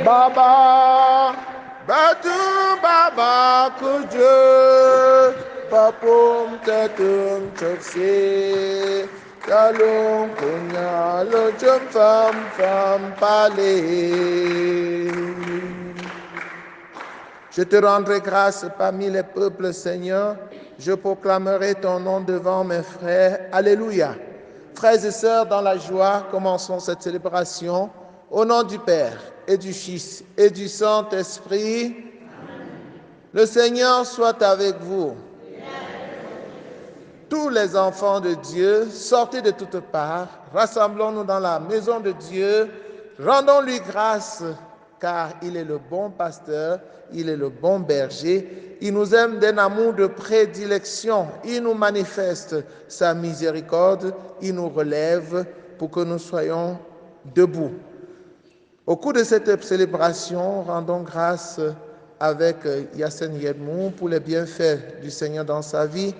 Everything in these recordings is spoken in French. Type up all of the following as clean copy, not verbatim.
Baba, Batu Baba Kujo, Papum Tatum Chokse, Talum Punya Lojum Fam Palais. Je te rendrai grâce parmi les peuples, Seigneur. Je proclamerai ton nom devant mes frères. Alléluia. Frères et sœurs, dans la joie, commençons cette célébration. Au nom du Père et du Fils et du Saint-Esprit, le Seigneur soit avec vous. Tous les enfants de Dieu, sortez de toutes parts, rassemblons-nous dans la maison de Dieu, rendons-lui grâce, car il est le bon pasteur, il est le bon berger, il nous aime d'un amour de prédilection, il nous manifeste sa miséricorde, il nous relève pour que nous soyons debout. Au cours de cette célébration, rendons grâce avec Yassen Yedmou pour les bienfaits du Seigneur dans sa vie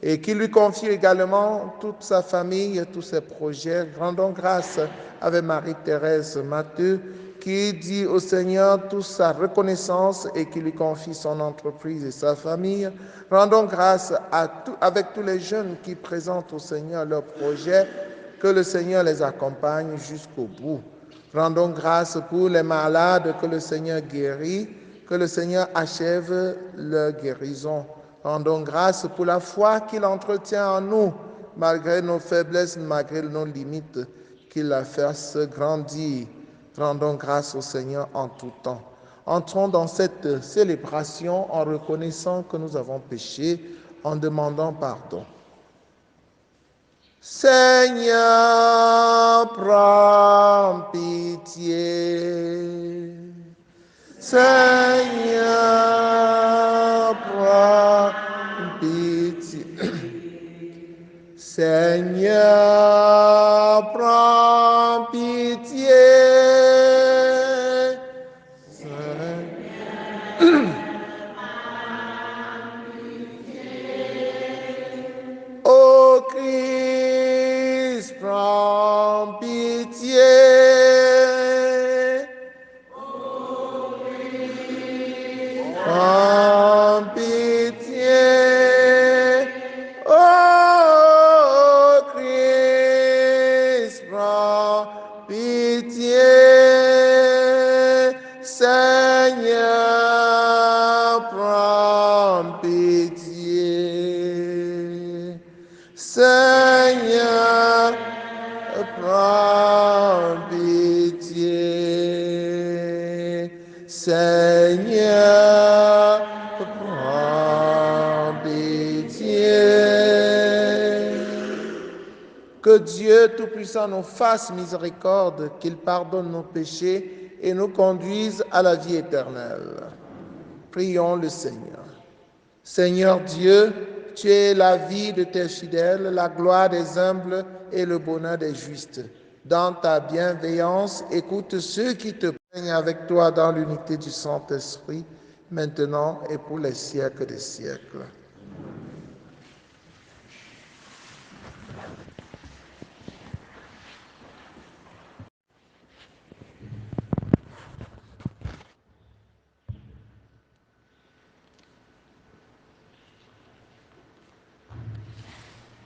et qu'il lui confie également toute sa famille, tous ses projets. Rendons grâce avec Marie-Thérèse Matteux qui dit au Seigneur toute sa reconnaissance et qui lui confie son entreprise et sa famille. Rendons grâce avec tous les jeunes qui présentent au Seigneur leurs projets, que le Seigneur les accompagne jusqu'au bout. Rendons grâce pour les malades que le Seigneur guérit, que le Seigneur achève leur guérison. Rendons grâce pour la foi qu'il entretient en nous, malgré nos faiblesses, malgré nos limites, qu'il la fasse grandir. Rendons grâce au Seigneur en tout temps. Entrons dans cette célébration en reconnaissant que nous avons péché, en demandant pardon. Seigneur, prends pitié. Seigneur, prends pitié. Seigneur, prends pitié. Ô Christ, prends pitié. Prends pitié. Ô Christ, prends pitié. Seigneur, prends pitié. Seigneur, prends pitié. Seigneur, prends pitié. Que Dieu Tout-Puissant nous fasse miséricorde, qu'il pardonne nos péchés et nous conduise à la vie éternelle. Prions le Seigneur. Seigneur Dieu, tu es la vie de tes fidèles, la gloire des humbles et le bonheur des justes. Dans ta bienveillance, écoute ceux qui te plaignent avec toi dans l'unité du Saint-Esprit, maintenant et pour les siècles des siècles.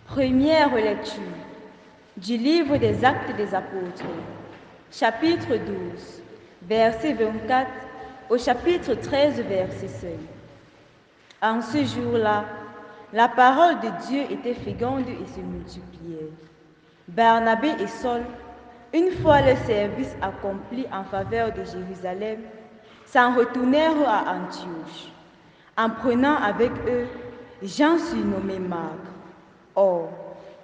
Première lecture du livre des Actes des Apôtres, chapitre 12, verset 24 au chapitre 13, verset 5. En ce jour-là, la parole de Dieu était féconde et se multipliait. Barnabé et Saul, une fois le service accompli en faveur de Jérusalem, s'en retournèrent à Antioche, en prenant avec eux Jean surnommé Marc. Or,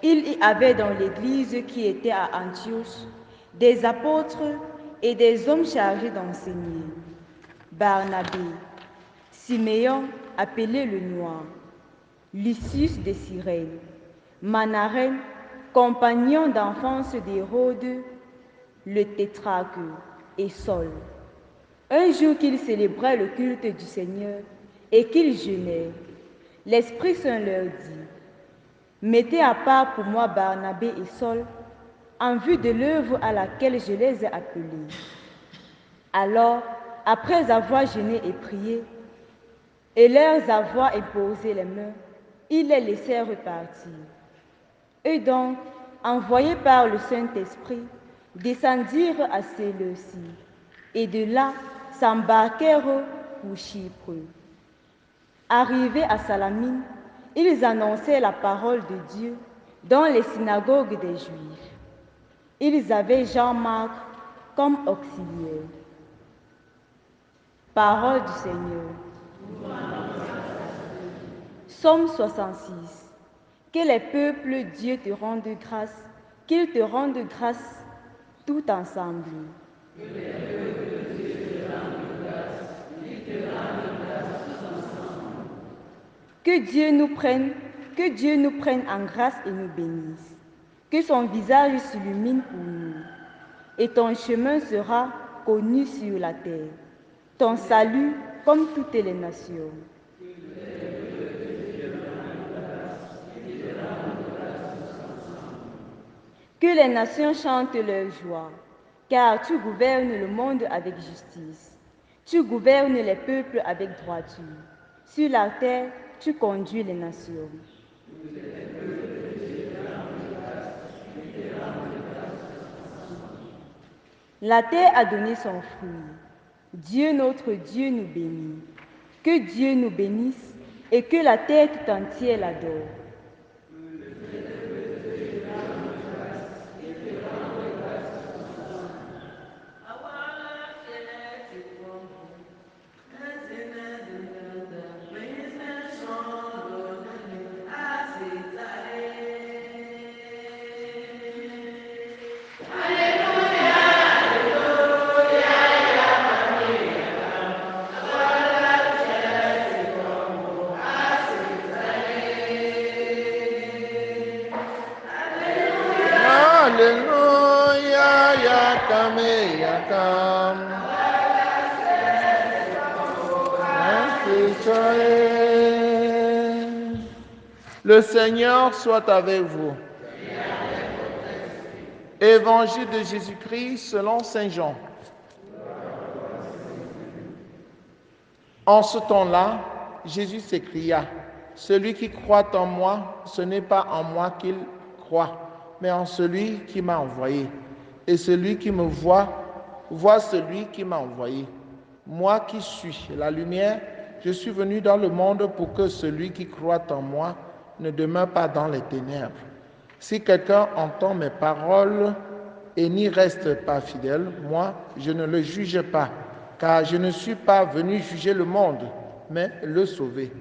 il y avait dans l'Église qui était à Antioche des apôtres et des hommes chargés d'enseigner. Barnabé, Siméon, appelé le Noir, Lucius de Cyrène, Manaren, compagnon d'enfance d'Hérode, le tétrarque, et Saul. Un jour qu'ils célébraient le culte du Seigneur et qu'ils jeûnaient, l'Esprit Saint leur dit: mettez à part pour moi Barnabé et Saul, en vue de l'œuvre à laquelle je les ai appelés. Alors, après avoir jeûné et prié, et leur avoir imposé les mains, ils les laissèrent repartir. Eux donc, envoyés par le Saint-Esprit, descendirent à Séleucie, et de là s'embarquèrent pour Chypre. Arrivés à Salamine, ils annonçaient la parole de Dieu dans les synagogues des Juifs. Ils avaient Jean-Marc comme auxiliaire. Parole du Seigneur. Psaume 66. Que les peuples, Dieu te rende grâce, qu'ils te rendent grâce tout ensemble. Que Dieu nous prenne en grâce et nous bénisse. Que son visage s'illumine pour nous. Et ton chemin sera connu sur la terre. Ton salut comme toutes les nations. Que les nations chantent leur joie, car tu gouvernes le monde avec justice. Tu gouvernes les peuples avec droiture. Sur la terre, tu conduis les nations. La terre a donné son fruit. Dieu notre Dieu nous bénit. Que Dieu nous bénisse et que la terre tout entière l'adore. Alléluia, yakam et yakam. Le Seigneur soit avec vous. Évangile de Jésus-Christ selon Saint Jean. En ce temps-là, Jésus s'écria, « Celui qui croit en moi, ce n'est pas en moi qu'il croit, mais en celui qui m'a envoyé. Et celui qui me voit celui qui m'a envoyé. Moi qui suis la lumière, je suis venu dans le monde pour que celui qui croit en moi ne demeure pas dans les ténèbres. Si quelqu'un entend mes paroles et n'y reste pas fidèle, moi, je ne le juge pas, car je ne suis pas venu juger le monde, mais le sauver.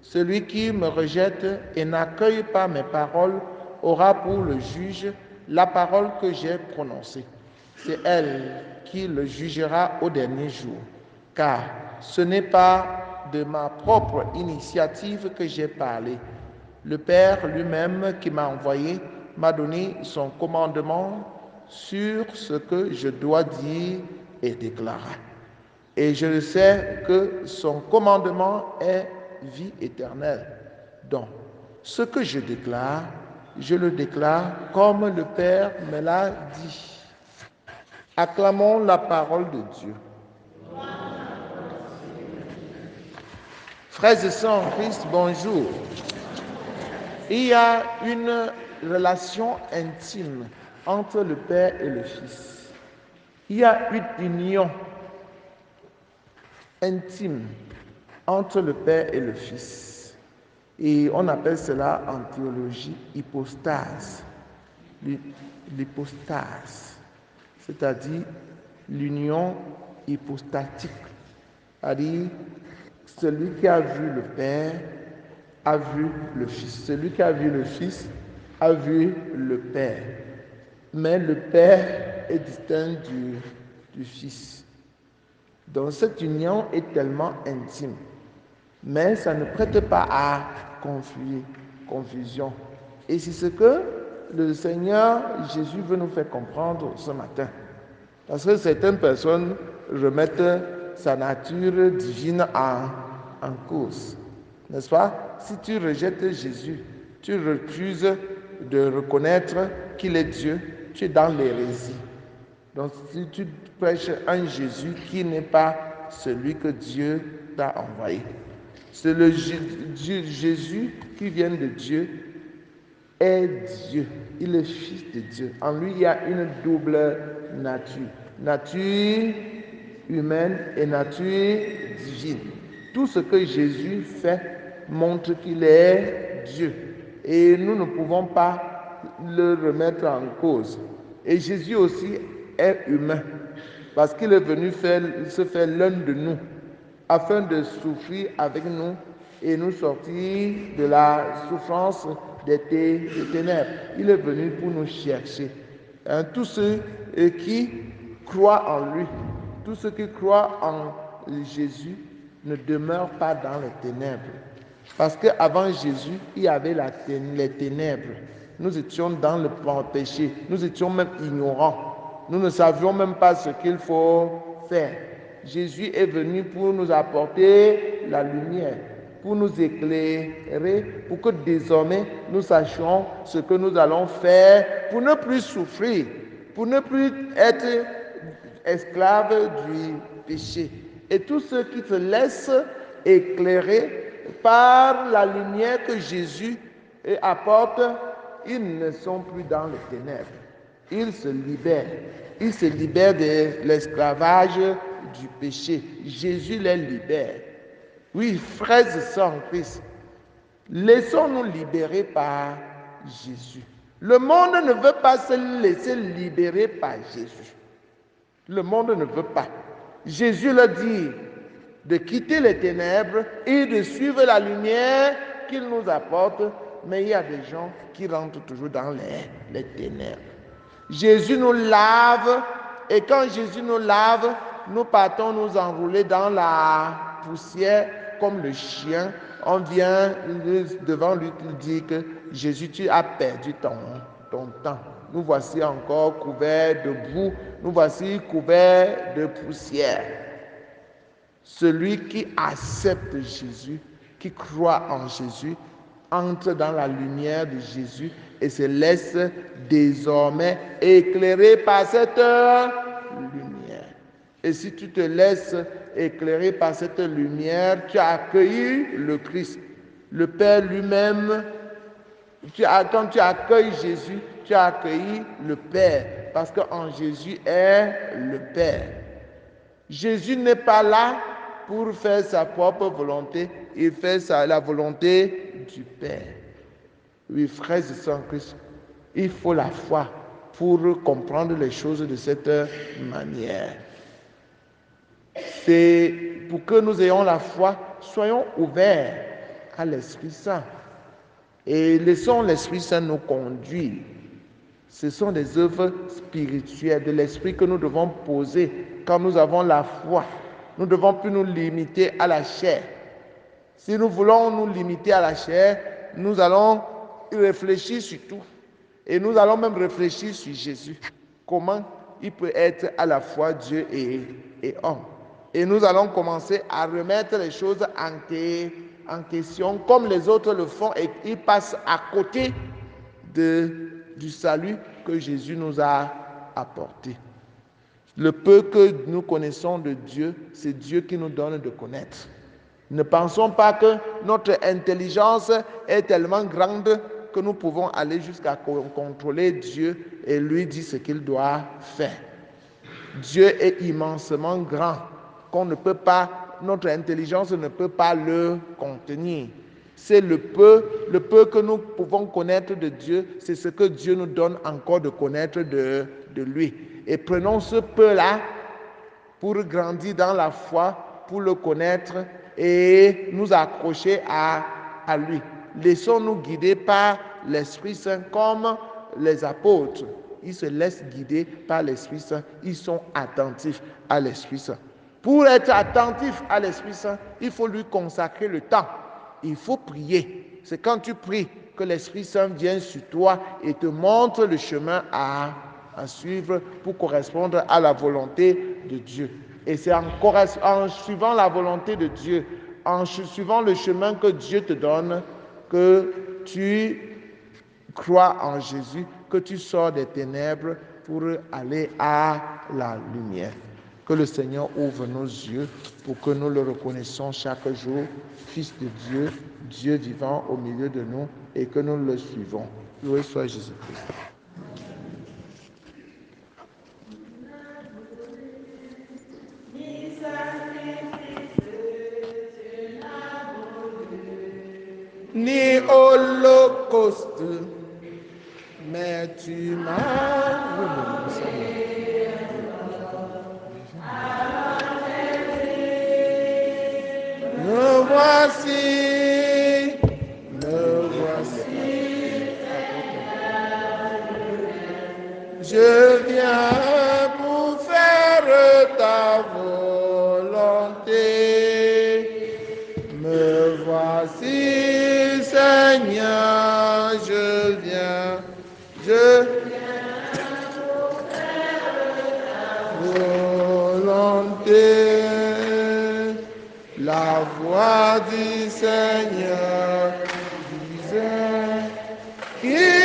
Celui qui me rejette et n'accueille pas mes paroles aura pour le juge la parole que j'ai prononcée. C'est elle qui le jugera au dernier jour, car ce n'est pas de ma propre initiative que j'ai parlé. Le Père lui-même qui m'a envoyé m'a donné son commandement sur ce que je dois dire et déclarer. Et je sais que son commandement est vie éternelle. Donc, ce que je déclare, je le déclare comme le Père me l'a dit. Acclamons la parole de Dieu. Frères et sœurs en Christ, bonjour. Il y a une relation intime entre le Père et le Fils. Il y a une union intime entre le Père et le Fils. Et on appelle cela en théologie hypostase. L'hypostase, c'est-à-dire l'union hypostatique. C'est-à-dire celui qui a vu le Père a vu le Fils. Celui qui a vu le Fils a vu le Père. Mais le Père est distinct du Fils. Donc cette union est tellement intime. Mais ça ne prête pas à confusion. Et c'est ce que le Seigneur Jésus veut nous faire comprendre ce matin. Parce que certaines personnes remettent sa nature divine en cause. N'est-ce pas? Si tu rejettes Jésus, tu refuses de reconnaître qu'il est Dieu, tu es dans l'hérésie. Donc si tu prêches un Jésus qui n'est pas celui que Dieu t'a envoyé, c'est le Jésus qui vient de Dieu, est Dieu, il est fils de Dieu. En lui, il y a une double nature, nature humaine et nature divine. Tout ce que Jésus fait montre qu'il est Dieu et nous ne pouvons pas le remettre en cause. Et Jésus aussi est humain parce qu'il est venu se faire l'un de nous afin de souffrir avec nous et nous sortir de la souffrance des ténèbres. Il est venu pour nous chercher. Tous ceux qui croient en lui, tous ceux qui croient en Jésus ne demeurent pas dans les ténèbres. Parce qu'avant Jésus, il y avait les ténèbres. Nous étions dans le péché. Nous étions même ignorants. Nous ne savions même pas ce qu'il faut faire. Jésus est venu pour nous apporter la lumière, pour nous éclairer, pour que désormais nous sachions ce que nous allons faire pour ne plus souffrir, pour ne plus être esclaves du péché. Et tous ceux qui se laissent éclairer par la lumière que Jésus apporte, ils ne sont plus dans les ténèbres. Ils se libèrent. Ils se libèrent de l'esclavage du péché. Jésus les libère. Oui, frères et sœurs en Christ, laissons-nous libérer par Jésus. Le monde ne veut pas se laisser libérer par Jésus. Le monde ne veut pas. Jésus leur dit de quitter les ténèbres et de suivre la lumière qu'il nous apporte, mais il y a des gens qui rentrent toujours dans les ténèbres. Jésus nous lave et quand Jésus nous lave, nous partons nous enrouler dans la poussière comme le chien. On vient devant lui, il dit que Jésus, tu as perdu ton temps. Nous voici encore couverts de boue, nous voici couverts de poussière. Celui qui accepte Jésus, qui croit en Jésus, entre dans la lumière de Jésus et se laisse désormais éclairer par cette lumière. Et si tu te laisses éclairer par cette lumière, tu as accueilli le Christ. Le Père lui-même, quand tu accueilles Jésus, tu as accueilli le Père, parce qu'en Jésus est le Père. Jésus n'est pas là pour faire sa propre volonté, il fait la volonté du Père. Oui, frères et sœurs en Christ, il faut la foi pour comprendre les choses de cette manière. C'est pour que nous ayons la foi, soyons ouverts à l'Esprit Saint et laissons l'Esprit Saint nous conduire. Ce sont des œuvres spirituelles de l'Esprit que nous devons poser quand nous avons la foi. Nous ne devons plus nous limiter à la chair. Si nous voulons nous limiter à la chair, nous allons réfléchir sur tout. Et nous allons même réfléchir sur Jésus. Comment il peut être à la fois Dieu et homme. Et nous allons commencer à remettre les choses en question comme les autres le font et ils passent à côté du salut que Jésus nous a apporté. Le peu que nous connaissons de Dieu, c'est Dieu qui nous donne de connaître. Ne pensons pas que notre intelligence est tellement grande que nous pouvons aller jusqu'à contrôler Dieu et lui dire ce qu'il doit faire. Dieu est immensement grand, notre intelligence ne peut pas le contenir. C'est le peu que nous pouvons connaître de Dieu, c'est ce que Dieu nous donne encore de connaître de lui. Et prenons ce peu-là pour grandir dans la foi, pour le connaître et nous accrocher à lui. Laissons-nous guider par l'Esprit Saint comme les apôtres. Ils se laissent guider par l'Esprit Saint. Ils sont attentifs à l'Esprit Saint. Pour être attentif à l'Esprit Saint, il faut lui consacrer le temps. Il faut prier. C'est quand tu pries que l'Esprit Saint vient sur toi et te montre le chemin à suivre pour correspondre à la volonté de Dieu. Et c'est en suivant la volonté de Dieu, en suivant le chemin que Dieu te donne, que tu crois en Jésus, que tu sors des ténèbres pour aller à la lumière. Que le Seigneur ouvre nos yeux pour que nous le reconnaissions chaque jour, Fils de Dieu, Dieu vivant au milieu de nous, et que nous le suivons. Loué soit Jésus-Christ. Ni holocauste, mais tu m'as me voici, me voici. Je viens pour faire ta volonté. Me voici, Seigneur, je viens pour faire ta volonté. La voix du Seigneur disait qui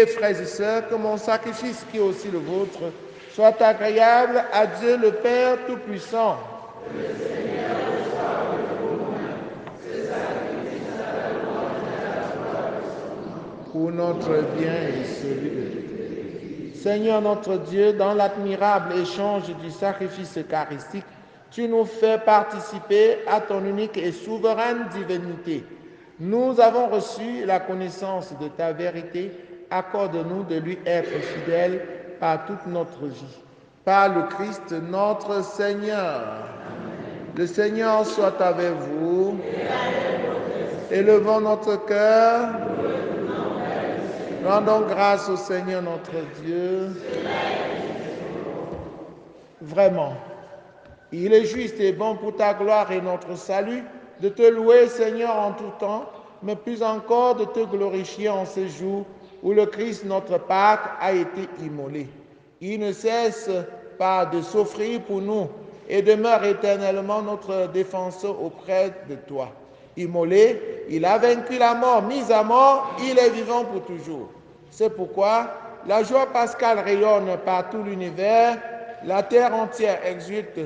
frères et sœurs, que mon sacrifice, qui est aussi le vôtre, soit agréable à Dieu le Père Tout-Puissant. Pour notre bien et celui de Dieu. Seigneur notre Dieu, dans l'admirable échange du sacrifice eucharistique, tu nous fais participer à ton unique et souveraine divinité. Nous avons reçu la connaissance de ta vérité. Accorde-nous de lui être fidèles par toute notre vie. Par le Christ notre Seigneur. Amen. Le Seigneur soit avec vous. Élevons notre cœur. Rendons grâce au Seigneur notre Dieu. Vraiment, il est juste et bon pour ta gloire et notre salut de te louer, Seigneur, en tout temps, mais plus encore de te glorifier en ce jour où le Christ, notre Pâque, a été immolé. Il ne cesse pas de s'offrir pour nous et demeure éternellement notre défenseur auprès de toi. Immolé, il a vaincu la mort, mis à mort, il est vivant pour toujours. C'est pourquoi la joie pascale rayonne par tout l'univers, la terre entière exulte,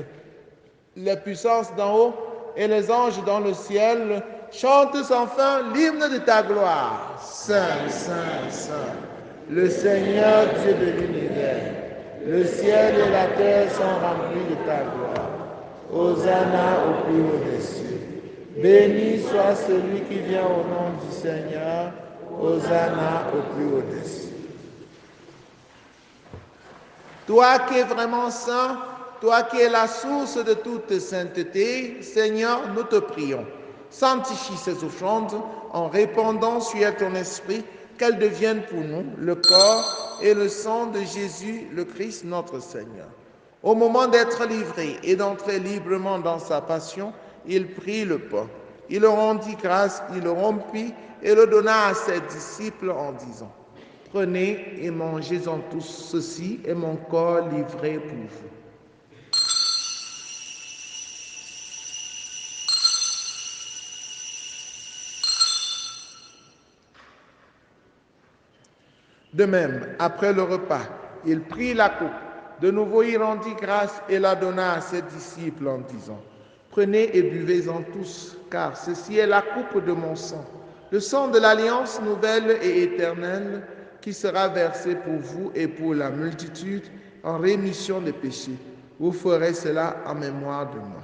les puissances d'en haut et les anges dans le ciel chantent sans fin l'hymne de ta gloire. Saint, Saint, Saint, le Seigneur Dieu de l'univers. Le ciel et la terre sont remplis de ta gloire. Hosanna au plus haut des cieux. Béni soit celui qui vient au nom du Seigneur. Hosanna au plus haut des cieux. Toi qui es vraiment saint, toi qui es la source de toute sainteté, Seigneur, nous te prions. Sanctifie ces offrandes en répandant sur elles ton esprit, qu'elles deviennent pour nous le corps et le sang de Jésus, le Christ, notre Seigneur. Au moment d'être livré et d'entrer librement dans sa passion, il prit le pain. Il le rendit grâce, il le rompit et le donna à ses disciples en disant: Prenez et mangez-en tous, ceci est mon corps livré pour vous. De même, après le repas, il prit la coupe. De nouveau, il rendit grâce et la donna à ses disciples en disant, « Prenez et buvez-en tous, car ceci est la coupe de mon sang, le sang de l'alliance nouvelle et éternelle, qui sera versé pour vous et pour la multitude en rémission des péchés. Vous ferez cela en mémoire de moi. »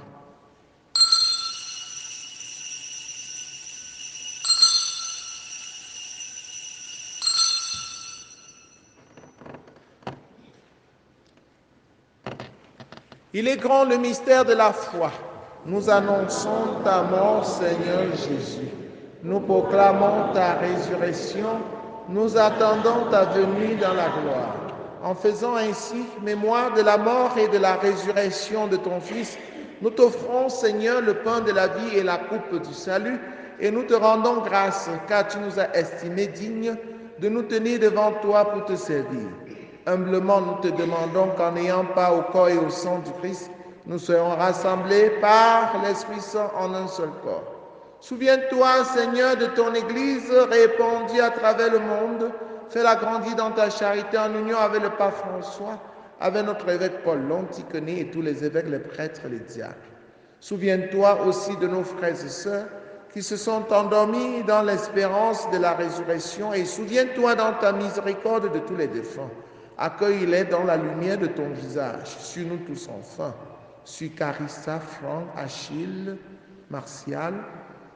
Il est grand le mystère de la foi. Nous annonçons ta mort, Seigneur Jésus. Nous proclamons ta résurrection. Nous attendons ta venue dans la gloire. En faisant ainsi mémoire de la mort et de la résurrection de ton Fils, nous t'offrons, Seigneur, le pain de la vie et la coupe du salut, et nous te rendons grâce, car tu nous as estimés dignes de nous tenir devant toi pour te servir. Humblement, nous te demandons qu'en n'ayant pas au corps et au sang du Christ, nous soyons rassemblés par l'Esprit Saint en un seul corps. Souviens-toi, Seigneur, de ton Église répandue à travers le monde. Fais-la grandir dans ta charité en union avec le pape François, avec notre évêque Paul Lonticoné et tous les évêques, les prêtres, les diacres. Souviens-toi aussi de nos frères et sœurs qui se sont endormis dans l'espérance de la résurrection, et souviens-toi dans ta miséricorde de tous les défunts. Accueille-les dans la lumière de ton visage, sur nous tous enfin, sur Carissa, Franck, Achille, Martial,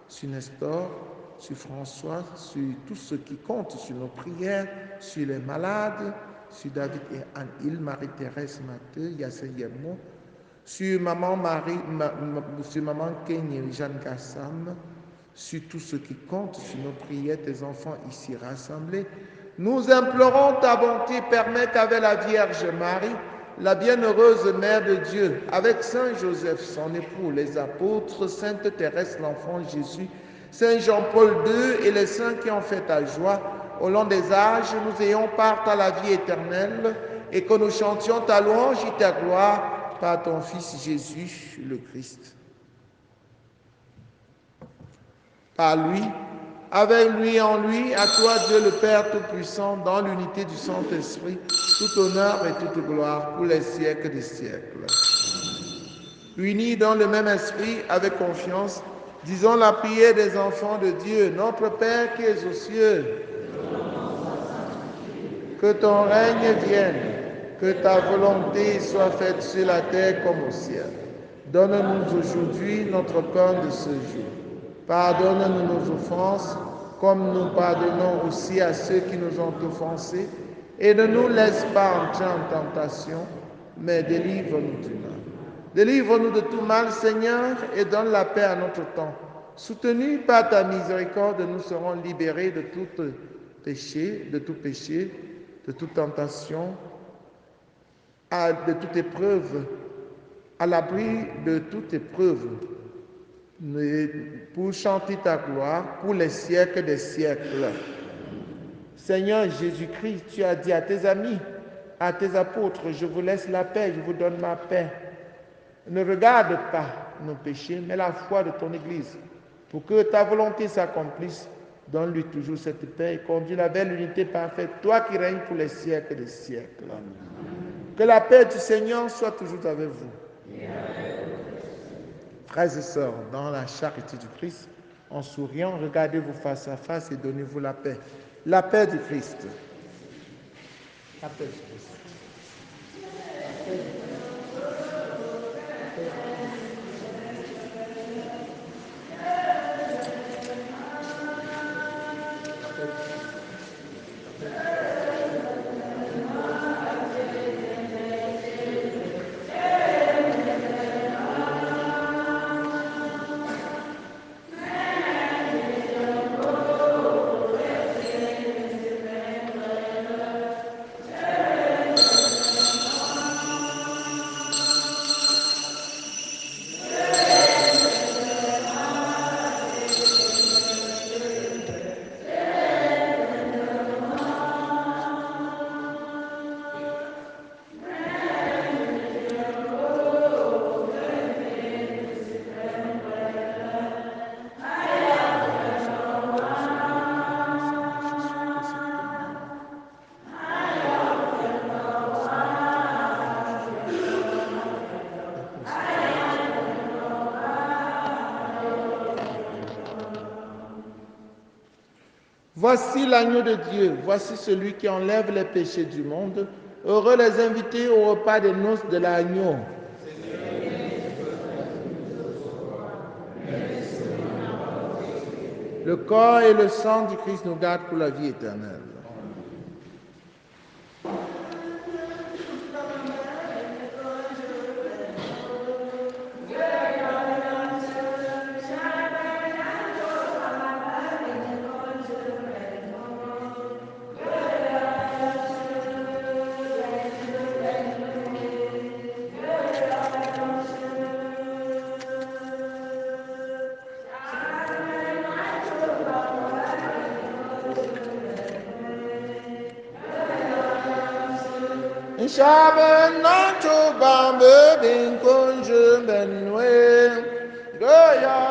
sur Nestor, sur François, sur tous ceux qui comptent sur nos prières, sur les malades, sur David et Anne-Île, Marie-Thérèse, Matthieu, Yassé Yemo, sur Maman Marie, sur Maman Kenya et Jeanne Gassam, sur tous ceux qui comptent sur nos prières, tes enfants ici rassemblés. Nous implorons ta bonté, permets qu'avec la Vierge Marie, la bienheureuse Mère de Dieu, avec Saint Joseph, son époux, les apôtres, Sainte Thérèse, l'enfant Jésus, Saint Jean-Paul II et les saints qui ont fait ta joie, au long des âges, nous ayons part à la vie éternelle et que nous chantions ta louange et ta gloire par ton Fils Jésus, le Christ. Par lui, avec lui et en lui, à toi Dieu le Père Tout-Puissant, dans l'unité du Saint-Esprit, tout honneur et toute gloire pour les siècles des siècles. Unis dans le même esprit, avec confiance, disons la prière des enfants de Dieu. Notre Père qui es aux cieux, que ton règne vienne, que ta volonté soit faite sur la terre comme au ciel. Donne-nous aujourd'hui notre pain de ce jour. Pardonne-nous nos offenses, comme nous pardonnons aussi à ceux qui nous ont offensés, et ne nous laisse pas entrer en tentation, mais délivre-nous du mal. Délivre-nous de tout mal, Seigneur, et donne la paix à notre temps. Soutenus par ta miséricorde, nous serons libérés de tout péché, de toute tentation, de toute épreuve, à l'abri de toute épreuve, pour chanter ta gloire pour les siècles des siècles. Seigneur Jésus-Christ, tu as dit à tes amis, à tes apôtres, je vous laisse la paix, je vous donne ma paix. Ne regarde pas nos péchés, mais la foi de ton Église. Pour que ta volonté s'accomplisse, donne-lui toujours cette paix et conduis-la vers l'unité parfaite, toi qui règnes pour les siècles des siècles. Que la paix du Seigneur soit toujours avec vous. Frères et sœurs, dans la charité du Christ, en souriant, regardez-vous face à face et donnez-vous la paix. La paix du Christ. La paix du Christ. Voici l'agneau de Dieu, voici celui qui enlève les péchés du monde. Heureux les invités au repas des noces de l'agneau. Le corps et le sang du Christ nous gardent pour la vie éternelle. Shabenato bambe bin kunju benwe goya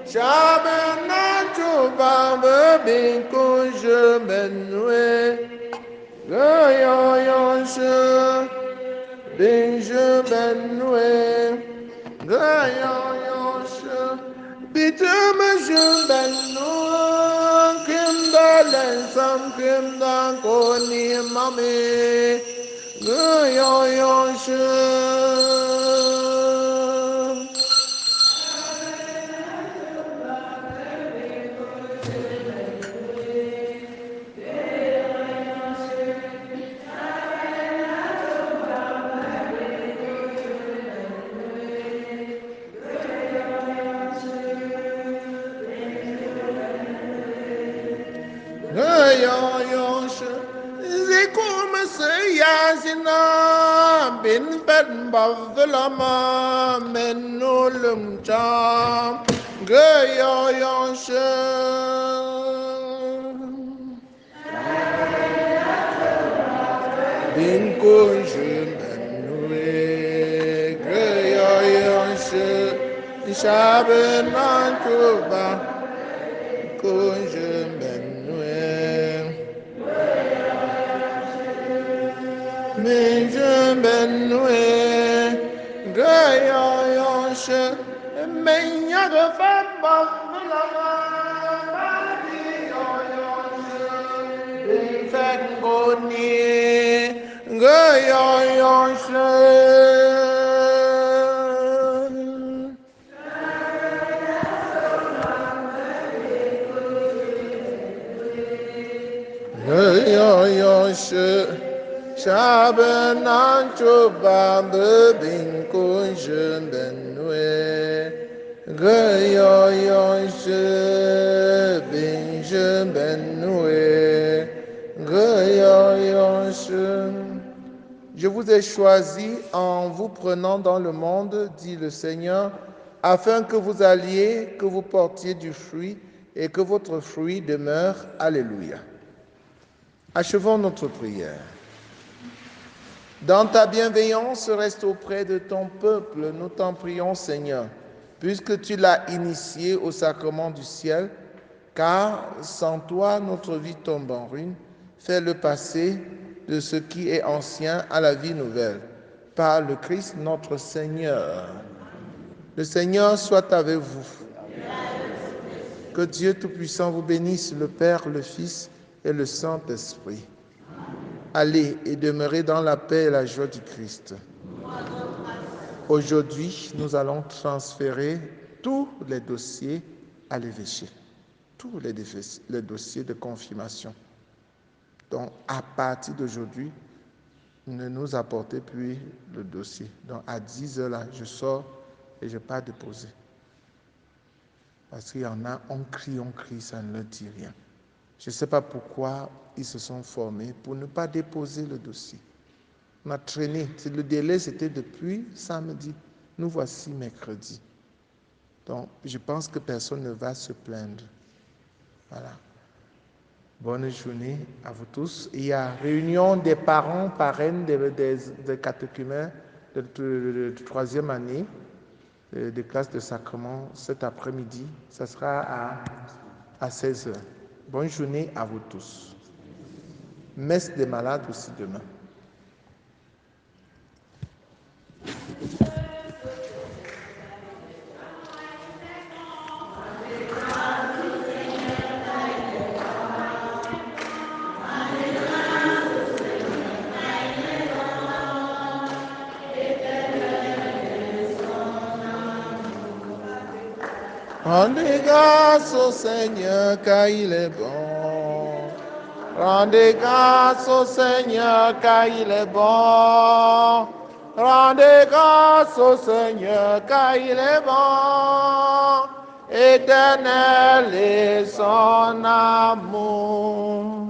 Shabenato bambe bin kunju benwe goya binju benwe goya bituma ju benwe kim dalen sam kim dan koni mame goya Zikum siyazina bin ben bavlama menulum cham gaya bin kunju menue gaya shabenan tuba kunju Minje benwe gaya yoshe menya de famba milama badi yoshe bin fengoni gaya yoshe gaya yoshe Shabenato bambe bin kunju benwe gaya yoshe binju benwe gaya yoshe. Je vous ai choisi en vous prenant dans le monde, dit le Seigneur, afin que vous alliez, que vous portiez du fruit et que votre fruit demeure. Alléluia. Achevons notre prière. Dans ta bienveillance, reste auprès de ton peuple. Nous t'en prions, Seigneur, puisque tu l'as initié au sacrement du ciel, car sans toi, notre vie tombe en ruine. Fais-le passer de ce qui est ancien à la vie nouvelle, par le Christ notre Seigneur. Le Seigneur soit avec vous. Que Dieu Tout-Puissant vous bénisse, le Père, le Fils et le Saint-Esprit. Allez et demeurez dans la paix et la joie du Christ. Aujourd'hui, nous allons transférer tous les dossiers à l'évêché, tous les dossiers de confirmation. Donc, à partir d'aujourd'hui, ne nous apportez plus le dossier. Donc, à 10 heures, là, je sors et je pars déposer. Parce qu'il y en a, on crie, ça ne leur dit rien. Je ne sais pas pourquoi ils se sont formés pour ne pas déposer le dossier. On a traîné. Le délai, c'était depuis samedi. Nous voici mercredi. Donc, je pense que personne ne va se plaindre. Voilà. Bonne journée à vous tous. Il y a réunion des parents, parraines des catéchumènes de troisième année des classes de sacrement cet après-midi. Ça sera à 16 heures. Bonne journée à vous tous. Messe des malades aussi demain. Rendez grâce au Seigneur car il est bon. Rendez grâce au Seigneur car il est bon. Rendez grâce au Seigneur car il est bon. Éternel est son amour.